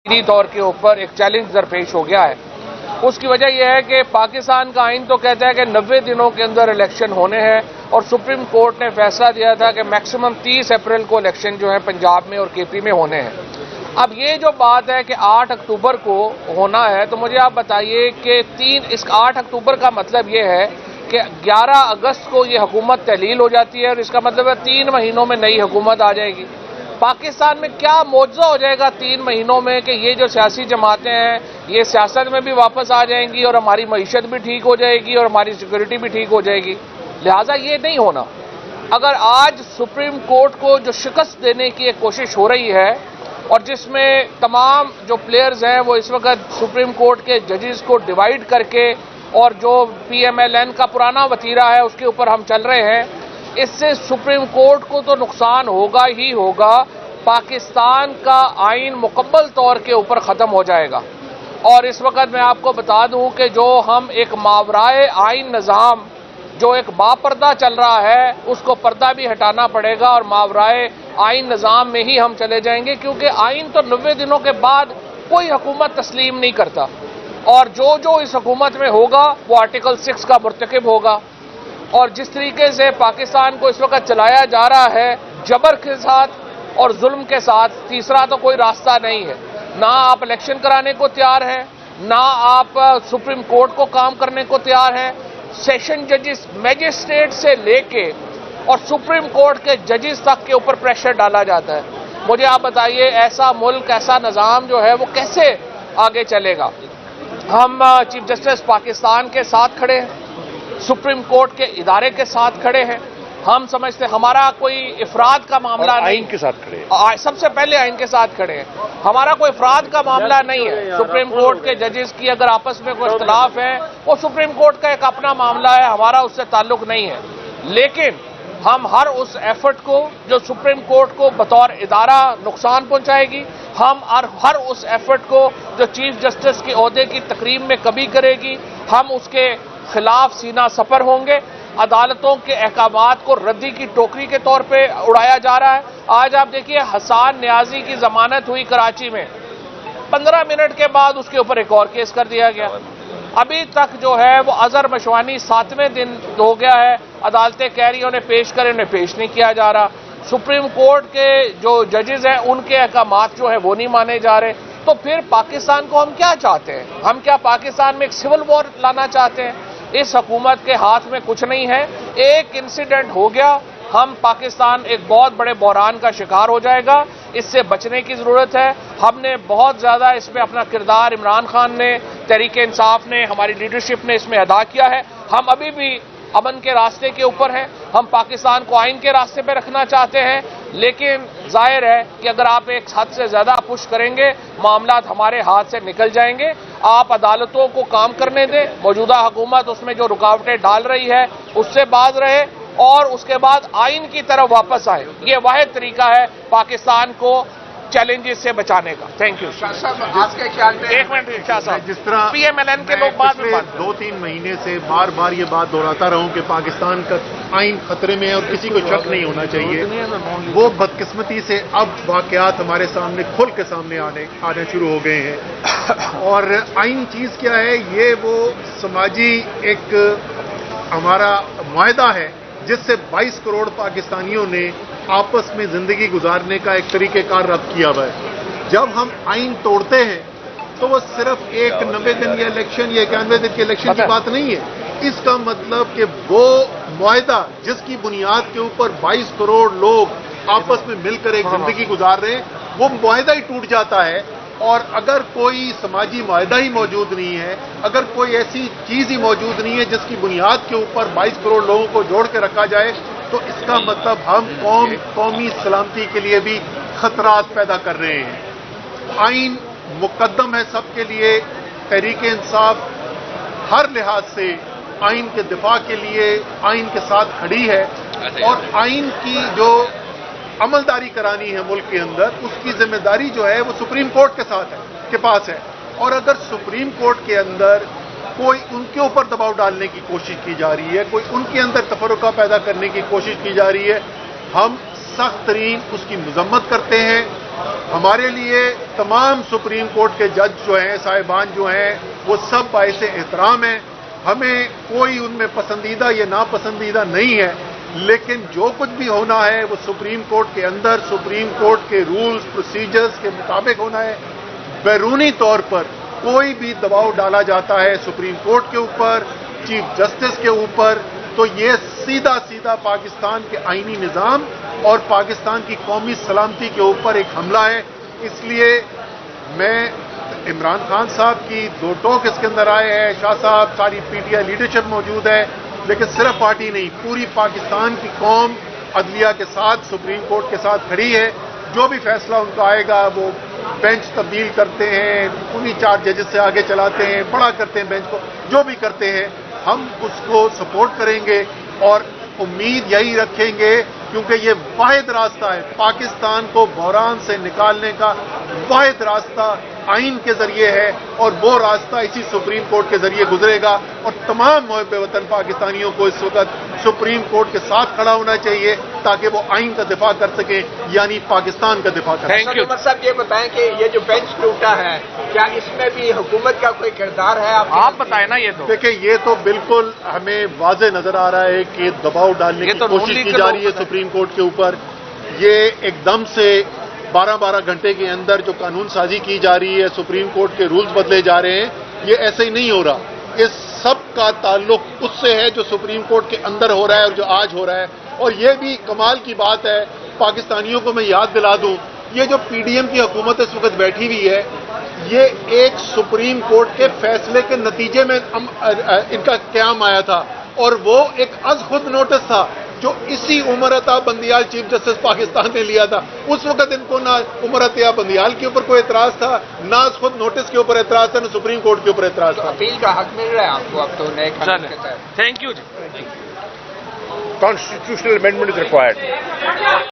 तकदीरी तौर के ऊपर एक चैलेंज दरपेश हो गया है। उसकी वजह यह है कि पाकिस्तान का आइन तो कहता है कि 90 दिनों के अंदर इलेक्शन होने हैं और सुप्रीम कोर्ट ने फैसला दिया था कि मैक्सिमम 30 अप्रैल को इलेक्शन जो है पंजाब में और केपी में होने हैं। अब ये जो बात है कि 8 अक्टूबर को होना है, तो मुझे आप बताइए कि इस 8 अक्टूबर का मतलब ये है कि 11 अगस्त को ये हुकूमत तहलील हो जाती है और इसका मतलब है 3 महीनों में नई हुकूमत आ जाएगी। पाकिस्तान में क्या मौजूदा हो जाएगा 3 महीनों में कि ये जो सियासी जमातें हैं ये सियासत में भी वापस आ जाएंगी और हमारी मईशत भी ठीक हो जाएगी और हमारी सिक्योरिटी भी ठीक हो जाएगी। लिहाजा ये नहीं होना। अगर आज सुप्रीम कोर्ट को जो शिकस्त देने की एक कोशिश हो रही है और जिसमें तमाम जो प्लेयर्स हैं वो इस वक्त सुप्रीम कोर्ट के जजेस को डिवाइड करके और जो PMLN का पुराना वतीरा है उसके ऊपर हम चल रहे हैं, इससे सुप्रीम कोर्ट को तो नुकसान होगा ही होगा। पाकिस्तान का आइन मुकम्मल तौर के ऊपर ख़त्म हो जाएगा। और इस वक्त मैं आपको बता दूं कि जो हम एक मावराए आइन निज़ाम जो एक बापर्दा चल रहा है उसको पर्दा भी हटाना पड़ेगा और मावराए आइन निज़ाम में ही हम चले जाएंगे, क्योंकि आइन तो 90 दिनों के बाद कोई हुकूमत तस्लीम नहीं करता और जो इस हुकूमत में होगा वो आर्टिकल 6 का मुर्तकिब होगा। और जिस तरीके से पाकिस्तान को इस वक्त चलाया जा रहा है जबर के साथ और जुल्म के साथ, तीसरा तो कोई रास्ता नहीं है। ना आप इलेक्शन कराने को तैयार हैं, ना आप सुप्रीम कोर्ट को काम करने को तैयार हैं। सेशन जजेस मैजिस्ट्रेट से लेके और सुप्रीम कोर्ट के जजेस तक के ऊपर प्रेशर डाला जाता है। मुझे आप बताइए ऐसा मुल्क, ऐसा निज़ाम जो है वो कैसे आगे चलेगा। हम चीफ जस्टिस पाकिस्तान के साथ खड़े हैं, सुप्रीम कोर्ट के इदारे के साथ खड़े हैं। हम समझते हमारा कोई इफराद का मामला नहीं, आइन के साथ खड़े हैं। सबसे पहले आइन के साथ खड़े हैं। हमारा कोई इफराद का मामला नहीं है। सुप्रीम कोर्ट के जजेस की अगर आपस में कोई इख्तलाफ है वो सुप्रीम कोर्ट का एक अपना मामला है, हमारा उससे ताल्लुक नहीं है। लेकिन हम हर उस एफर्ट को जो सुप्रीम कोर्ट को बतौर इदारा नुकसान पहुंचाएगी, हम हर उस एफर्ट को जो चीफ जस्टिस के ओहदे की तकरीम में कभी करेगी, हम उसके खिलाफ सीना सफर होंगे। अदालतों के अहकामात को रद्दी की टोकरी के तौर पे उड़ाया जा रहा है। आज आप देखिए हसन नियाजी की जमानत हुई कराची में, 15 मिनट के बाद उसके ऊपर एक और केस कर दिया गया। अभी तक जो है वो अजहर मशवानी 7वें दिन हो गया है, अदालतें कह रही हैं उन्हें पेश करें, उन्हें पेश नहीं किया जा रहा। सुप्रीम कोर्ट के जो जजेस हैं उनके अहकामात जो है वो नहीं माने जा रहे। तो फिर पाकिस्तान को हम क्या चाहते हैं? हम क्या पाकिस्तान में एक सिविल वॉर लाना चाहते हैं? इस हुकूमत के हाथ में कुछ नहीं है। एक इंसिडेंट हो गया, हम पाकिस्तान एक बहुत बड़े बहरान का शिकार हो जाएगा। इससे बचने की जरूरत है। हमने बहुत ज्यादा इसमें अपना किरदार इमरान खान ने, तहरीक इंसाफ ने, हमारी लीडरशिप ने इसमें अदा किया है। हम अभी भी अमन के रास्ते के ऊपर हैं। हम पाकिस्तान को आइन के रास्ते पे रखना चाहते हैं, लेकिन जाहिर है कि अगर आप एक हद से ज्यादा पुश करेंगे मामला हमारे हाथ से निकल जाएंगे। आप अदालतों को काम करने दें, मौजूदा हुकूमत उसमें जो रुकावटें डाल रही है उससे बाज रहे और उसके बाद आइन की तरफ वापस आए। ये वाहिद तरीका है पाकिस्तान को चैलेंजेस से बचाने का। Thank you. आज के ख्याल में एक मिनट शाह साहब, जिस तरह PMLN के लोग बाद में 2-3 महीने से बार बार ये बात दोहराता रहा हूं कि पाकिस्तान का आइन खतरे में है और किसी को शक नहीं होना चाहिए, वो बदकिस्मती से अब वाकयात हमारे सामने खुल के सामने आने शुरू हो गए हैं। और आइन चीज क्या है? ये वो समाजी एक हमारा मुआहदा है जिससे 22 करोड़ पाकिस्तानियों ने आपस में जिंदगी गुजारने का एक तरीकेकार रब्त किया हुआ है। जब हम आइन तोड़ते हैं तो वो सिर्फ एक 90 दिन या इलेक्शन या 91 दिन के इलेक्शन की बात नहीं है। इसका मतलब कि वो मुआहदा जिसकी बुनियाद के ऊपर 22 करोड़ लोग आपस में मिलकर एक जिंदगी गुजार रहे हैं, वो मुआहदा ही टूट जाता है। और अगर कोई समाजी मुआहदा ही मौजूद नहीं है, अगर कोई ऐसी चीज ही मौजूद नहीं है जिसकी बुनियाद के ऊपर 22 करोड़ लोगों को जोड़ के रखा जाए, तो इसका मतलब हम कौमी सलामती के लिए भी खतरात पैदा कर रहे हैं। आइन मुकद्दम है सबके लिए। तहरीक इंसाफ हर लिहाज से आइन के दिफा के लिए आइन के साथ खड़ी है और आइन की जो अमलदारी करानी है मुल्क के अंदर, उसकी जिम्मेदारी जो है वो सुप्रीम कोर्ट के पास है। और अगर सुप्रीम कोर्ट के अंदर कोई उनके ऊपर दबाव डालने की कोशिश की जा रही है, कोई उनके अंदर तफरुका पैदा करने की कोशिश की जा रही है, हम सख्त तरीन उसकी मजम्मत करते हैं। ہمارے لیے تمام سپریم کورٹ کے جج جو ہیں، صاحبان جو ہیں، وہ سب باعث احترام ہیں. ہمیں کوئی ان میں پسندیدہ یا ناپسندیدہ نہیں ہے، لیکن جو کچھ بھی ہونا ہے وہ سپریم کورٹ کے اندر سپریم کورٹ کے رولز پروسیجرز کے مطابق ہونا ہے. بیرونی طور پر کوئی بھی دباؤ ڈالا جاتا ہے سپریم کورٹ کے اوپر، چیف جسٹس کے اوپر، تو یہ سیدھا سیدھا پاکستان کے آئینی نظام اور پاکستان کی قومی سلامتی کے اوپر ایک حملہ ہے. اس لیے میں عمران خان صاحب کی دو ٹوک اس کے اندر آئے ہیں، شاہ صاحب، ساری پی ٹی آئی لیڈرشپ موجود ہے، لیکن صرف پارٹی نہیں، پوری پاکستان کی قوم عدلیہ کے ساتھ سپریم کورٹ کے ساتھ کھڑی ہے. جو بھی فیصلہ ان کا آئے گا، وہ بینچ تبدیل کرتے ہیں، انہی 4 ججز سے آگے چلاتے ہیں، بڑا کرتے ہیں بینچ کو، جو بھی کرتے ہیں ہم اس کو سپورٹ کریں گے اور امید یہی رکھیں گے، کیونکہ یہ واحد راستہ ہے پاکستان کو بحران سے نکالنے کا، واحد راستہ آئین کے ذریعے ہے، اور وہ راستہ اسی سپریم کورٹ کے ذریعے گزرے گا. اور تمام محب وطن پاکستانیوں کو اس وقت سپریم کورٹ کے ساتھ کھڑا ہونا چاہیے تاکہ وہ آئین کا دفاع کر سکیں، یعنی پاکستان کا دفاع کر سکیں. Thank you. صاحب یہ بتائیں کہ یہ جو بینچ ٹوٹا ہے، کیا اس میں بھی حکومت کا کوئی کردار ہے؟ آپ بتائیں نا. یہ تو دیکھیں، یہ تو بالکل ہمیں واضح نظر آ رہا ہے کہ دباؤ ڈالنے یہ کی تو کوشش کی جا رہی ہے سپریم کورٹ کے اوپر. یہ ایک دم سے 12 گھنٹے کے اندر جو قانون سازی کی جا رہی ہے، سپریم کورٹ کے رولز بدلے جا رہے ہیں، یہ ایسے ہی نہیں ہو رہا. اس سب کا تعلق اس سے ہے جو سپریم کورٹ کے اندر ہو رہا ہے اور جو آج ہو رہا ہے. اور یہ بھی کمال کی بات ہے، پاکستانیوں کو میں یاد دلا دوں، یہ جو پی ڈی ایم کی حکومت اس وقت بیٹھی ہوئی ہے، یہ ایک سپریم کورٹ کے فیصلے کے نتیجے میں ان کا قیام آیا تھا، اور وہ ایک از خود نوٹس تھا جو اسی عمر عطا بندیال چیف جسٹس پاکستان نے لیا تھا. اس وقت ان کو نہ عمر عطا بندیال کے اوپر کوئی اعتراض تھا، نہ از خود نوٹس کے اوپر اعتراض تھا، نہ سپریم کورٹ کے اوپر اعتراض تھا. اپیل کا حق مل رہا ہے آپ کو اب تو نئے قانون کے تحت؟ Thank you. Constitutional amendment is required.